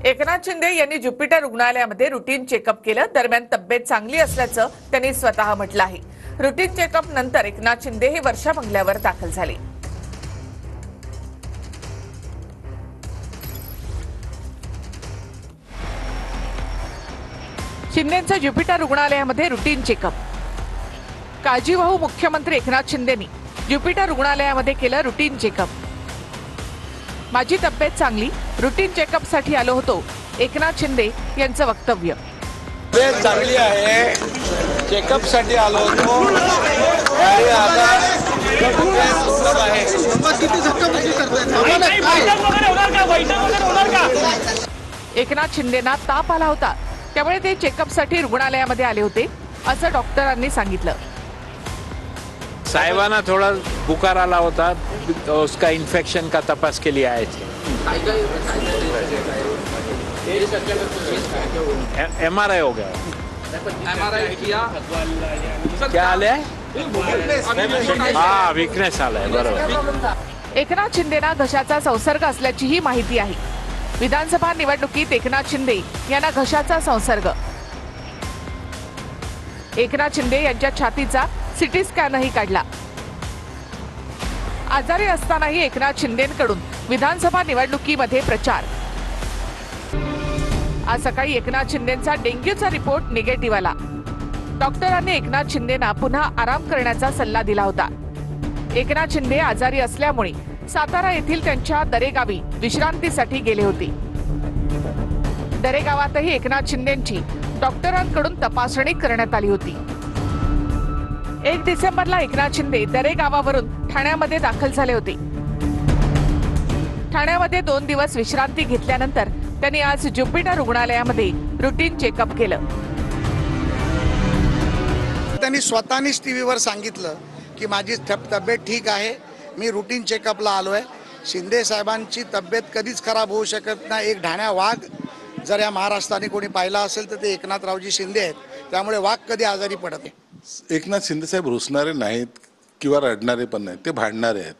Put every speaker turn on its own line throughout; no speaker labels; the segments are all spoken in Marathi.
एकनाथ शिंदे यांनी ज्युपिटर रुग्णालयामध्ये रुटीन चेकअप केलं। दरम्यान तब्येत चांगली असल्याचं त्यांनी स्वतः म्हटलं आहे। रुटीन चेकअप नंतर एकनाथ शिंदे हे वर्षा बंगल्यावर दाखल झाले। शिंदेंचं ज्युपिटर रुग्णालयामध्ये रुटीन चेकअप। काळजीवाहू मुख्यमंत्री एकनाथ शिंदेंनी ज्युपिटर रुग्णालयामध्ये केलं रुटीन चेकअप। माझी तब्येत चांगली, रुटीन चेकअपसाठी आलो होतो, एकनाथ शिंदे यांचं वक्तव्य।
तब्येत चांगली आहे, चेकअपसाठी आलो होतो आणि आता
एकनाथ शिंदेंना ताप आला होता, त्यामुळे ते चेकअपसाठी रुग्णालयामध्ये आले होते, असं डॉक्टरांनी सांगितलं।
साहिबाना थोड़ा बुखार आला होता, उसका इन्फेक्शन का तपास के लिए आए थे। MRI हो गया। MRI किया, क्या आले? हाँ, वीकनेस आला है, बरोबर।
एकनाथ शिंदेना घशाचा संसर्ग असल्याचीही माहिती आहे। विधानसभा निवडणुकीत एकनाथ शिंदे यांना घशाचा संसर्ग। एकनाथ शिंदे यांच्या छातीचा सिटी स्कॅनही काढला। आजारी असतानाही एकनाथ शिंदेंकडून विधानसभा निवडणुकीमध्ये प्रचार। आज सकाळी एकनाथ शिंदेंचा डेंग्यूचा रिपोर्ट निगेटिव्ह आला। डॉक्टरांनी एकनाथ शिंदेंना पुन्हा आराम करण्याचा सल्ला दिला होता। एकनाथ शिंदे आजारी असल्यामुळे सातारा येथील त्यांच्या दरेगावी विश्रांतीसाठी गेले होते। दरेगावातही एकनाथ शिंदेंची डॉक्टरांकडून तपासणी करण्यात आली होती। 1 डिसेंबरला एकनाथ शिंदे दरेगावावरून ठाण्यामध्ये दाखल झाले होते। ठाण्यामध्ये 2 दिवस विश्रांती घेतल्यानंतर त्यांनी आज ज्युपिटर रुग्णालयामध्ये रुटीन चेकअप केलं।
त्यांनी स्वतःनीच टीव्हीवर सांगितलं की माझी तब्येत ठीक आहे, मी रुटीन चेकअपला आलोय। शिंदे साहेबांची तब्येत कधीच खराब होऊ शकत नाही। एक ढाण्या वाघ जर या महाराष्ट्राने कोणी पाहिला असेल तर ते एकनाथरावजी शिंदे आहेत, त्यामुळे वाघ कधी आजारी पडत नाही।
एकनाथ शिंदे साहेब रुसणारे नाहीत किंवा रडणारे पण नाहीत, ते भांडणारे आहेत,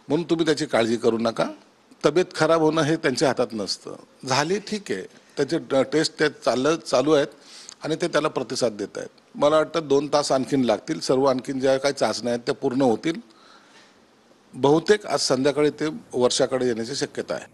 म्हणून तुम्ही त्याची काळजी करू नका। तब्येत खराब होणं हे त्यांच्या हातात नसतं। झाली ठीक आहे, त्याचे टेस्ट ते चालू आहेत आणि ते त्याला प्रतिसाद देत आहेत। मला वाटतं 2 तास आणखीन लागतील, सर्व आणखीन ज्या काही चाचण्या आहेत त्या पूर्ण होतील। बहुतेक आज संध्याकाळी ते वर्षाकडे येण्याची शक्यता आहे।